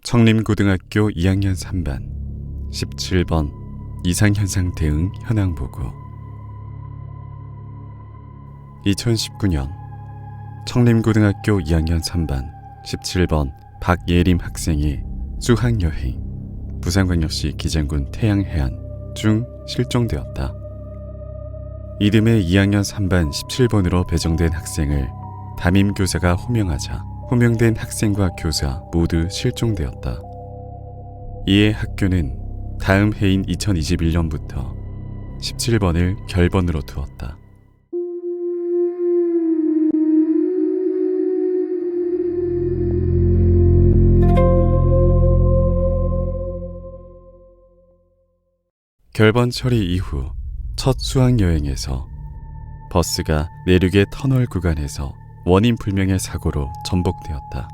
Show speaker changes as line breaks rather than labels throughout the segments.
청림고등학교 2학년 3반 17번 이상현상 대응 현황보고. 2019년 청림고등학교 2학년 3반 17번 박예림 학생이 수학여행 부산광역시 기장군 태양해안 중 실종되었다. 이듬해 2학년 3반 17번으로 배정된 학생을 담임교사가 호명하자 호명된 학생과 교사 모두 실종되었다. 이에 학교는 다음 해인 2021년부터 17번을 결번으로 두었다. 결번 처리 이후 첫 수학여행에서 버스가 내륙의 터널 구간에서 원인 불명의 사고로 전복되었다.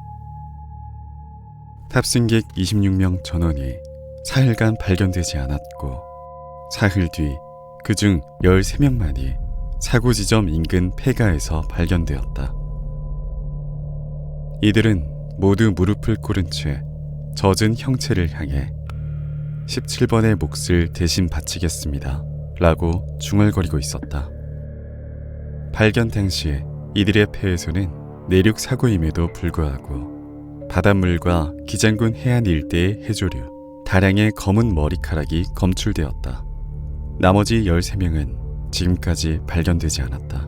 탑승객 26명 전원이 사흘간 발견되지 않았고 사흘 뒤 그중 13명만이 사고 지점 인근 폐가에서 발견되었다. 이들은 모두 무릎을 꿇은 채 젖은 형체를 향해 17번의 몫을 대신 바치겠습니다 라고 중얼거리고 있었다. 발견 당시에 이들의 폐에서는 내륙 사고임에도 불구하고 바닷물과 기장군 해안 일대의 해조류, 다량의 검은 머리카락이 검출되었다. 나머지 13명은 지금까지 발견되지 않았다.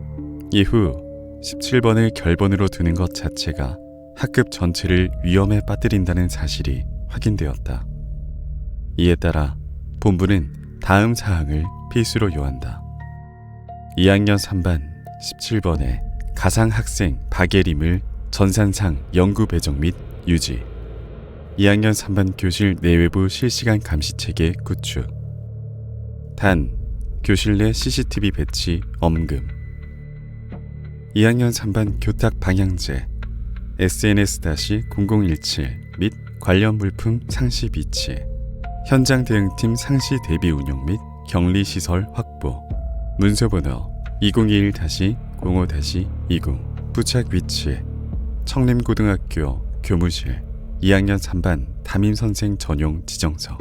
이후 17번을 결번으로 두는 것 자체가 학급 전체를 위험에 빠뜨린다는 사실이 확인되었다. 이에 따라 본부는 다음 사항을 필수로 요한다. 2학년 3반 17번에 가상 학생 박예림을 전산상 영구 배정 및 유지. 2학년 3반 교실 내외부 실시간 감시체계 구축. 단, 교실 내 CCTV 배치 엄금. 2학년 3반 교탁 방향제 SNS-0017 및 관련 물품 상시 비치. 현장 대응팀 상시 대비 운영 및 격리시설 확보. 문서번호 2021-05-20 부착 위치 청림고등학교 교무실 2학년 3반 담임선생 전용 지정석.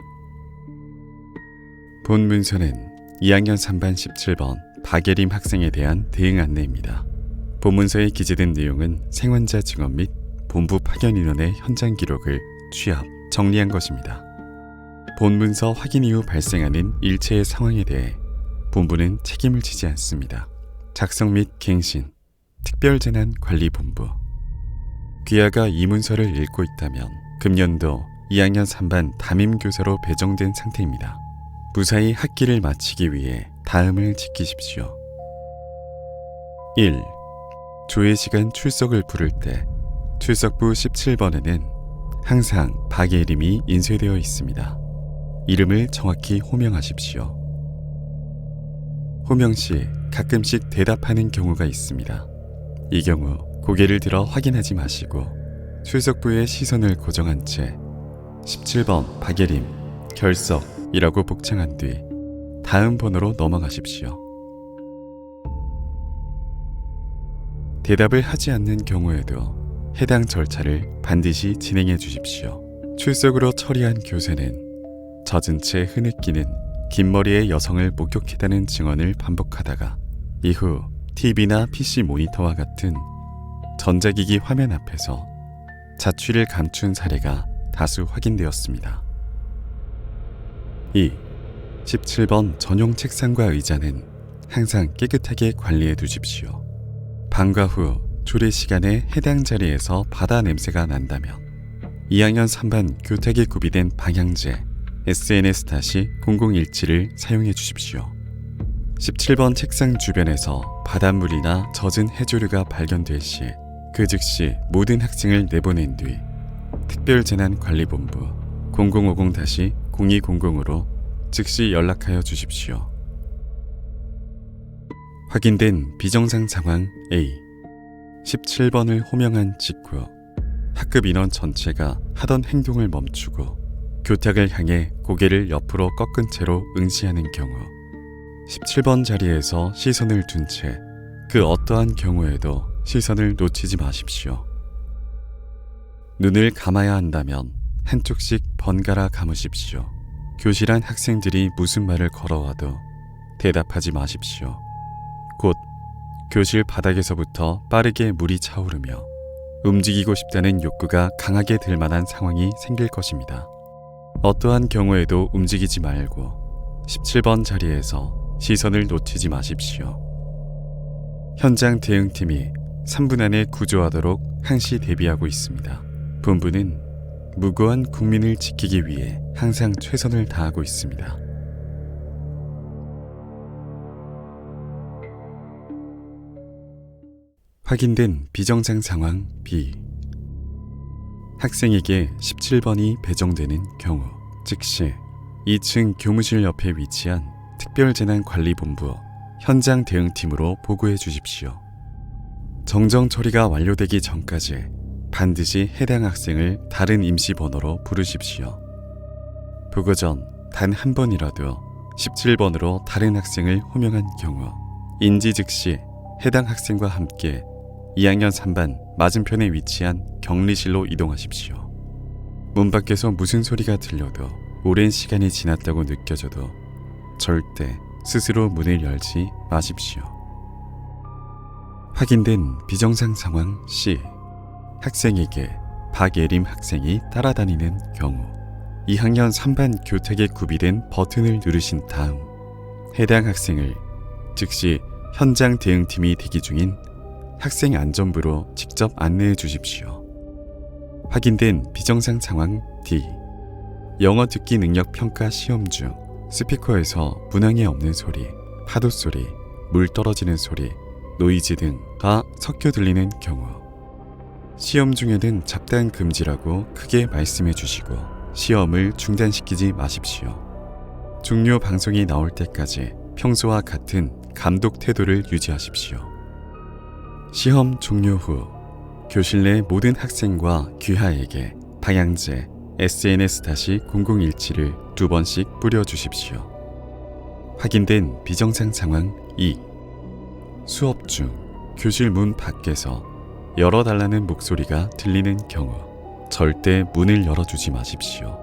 본 문서는 2학년 3반 17번 박예림 학생에 대한 대응 안내입니다. 본 문서에 기재된 내용은 생환자 증언 및 본부 파견 인원의 현장 기록을 취합, 정리한 것입니다. 본 문서 확인 이후 발생하는 일체의 상황에 대해 본부는 책임을 지지 않습니다. 작성 및 갱신 특별재난관리본부. 귀하가 이 문서를 읽고 있다면 금년도 2학년 3반 담임교사로 배정된 상태입니다. 무사히 학기를 마치기 위해 다음을 지키십시오. 1. 조회시간 출석을 부를 때 출석부 17번에는 항상 박예림이 인쇄되어 있습니다. 이름을 정확히 호명하십시오. 호명 시 가끔씩 대답하는 경우가 있습니다. 이 경우 고개를 들어 확인하지 마시고 출석부의 시선을 고정한 채 17번 박예림 결석이라고 복창한 뒤 다음 번호로 넘어가십시오. 대답을 하지 않는 경우에도 해당 절차를 반드시 진행해 주십시오. 출석으로 처리한 교사는 젖은 채 흐느끼는 긴 머리의 여성을 목격했다는 증언을 반복하다가 이후 TV나 PC 모니터와 같은 전자기기 화면 앞에서 자취를 감춘 사례가 다수 확인되었습니다. 2. 17번 전용 책상과 의자는 항상 깨끗하게 관리해 두십시오. 방과 후 조례 시간에 해당 자리에서 바다 냄새가 난다면 2학년 3반 교탁에 구비된 방향제 SNS-0017을 사용해 주십시오. 17번 책상 주변에서 바닷물이나 젖은 해조류가 발견될 시 그 즉시 모든 학생을 내보낸 뒤 특별재난관리본부 0050-0200으로 즉시 연락하여 주십시오. 확인된 비정상 상황 A. 17번을 호명한 직후 학급 인원 전체가 하던 행동을 멈추고 교탁을 향해 고개를 옆으로 꺾은 채로 응시하는 경우 17번 자리에서 시선을 둔 채 그 어떠한 경우에도 시선을 놓치지 마십시오. 눈을 감아야 한다면 한쪽씩 번갈아 감으십시오. 교실 안 학생들이 무슨 말을 걸어와도 대답하지 마십시오. 곧 교실 바닥에서부터 빠르게 물이 차오르며 움직이고 싶다는 욕구가 강하게 들 만한 상황이 생길 것입니다. 어떠한 경우에도 움직이지 말고 17번 자리에서 시선을 놓치지 마십시오. 현장 대응팀이 3분 안에 구조하도록 항시 대비하고 있습니다. 본부는 무고한 국민을 지키기 위해 항상 최선을 다하고 있습니다. 확인된 비정상 상황 B. 학생에게 17번이 배정되는 경우 즉시 2층 교무실 옆에 위치한 특별재난관리본부 현장 대응팀으로 보고해 주십시오. 정정 처리가 완료되기 전까지 반드시 해당 학생을 다른 임시 번호로 부르십시오. 보고 전 단 한 번이라도 17번으로 다른 학생을 호명한 경우 인지 즉시 해당 학생과 함께 2학년 3반 맞은편에 위치한 격리실로 이동하십시오. 문 밖에서 무슨 소리가 들려도 오랜 시간이 지났다고 느껴져도 절대 스스로 문을 열지 마십시오. 확인된 비정상 상황 C. 학생에게 박예림 학생이 따라다니는 경우 2학년 3반 교탁에 구비된 버튼을 누르신 다음 해당 학생을 즉시 현장 대응팀이 대기 중인 학생 안전부로 직접 안내해 주십시오. 확인된 비정상 상황 D. 영어 듣기 능력 평가 시험 중 스피커에서 문항이 없는 소리, 파도 소리, 물 떨어지는 소리, 노이즈 등가 섞여 들리는 경우 시험 중에는 잡다한 금지라고 크게 말씀해 주시고 시험을 중단시키지 마십시오. 종료 방송이 나올 때까지 평소와 같은 감독 태도를 유지하십시오. 시험 종료 후 교실 내 모든 학생과 귀하에게 방향제 SNS-0017을 2번씩 뿌려주십시오. 확인된 비정상 상황 2. 수업 중 교실 문 밖에서 열어달라는 목소리가 들리는 경우 절대 문을 열어주지 마십시오.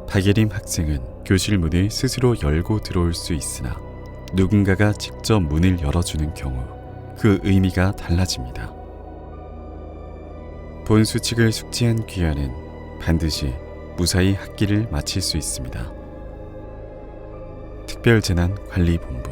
박예림 학생은 교실 문을 스스로 열고 들어올 수 있으나 누군가가 직접 문을 열어주는 경우 그 의미가 달라집니다. 본 수칙을 숙지한 귀하는 반드시 무사히 학기를 마칠 수 있습니다. 특별재난관리본부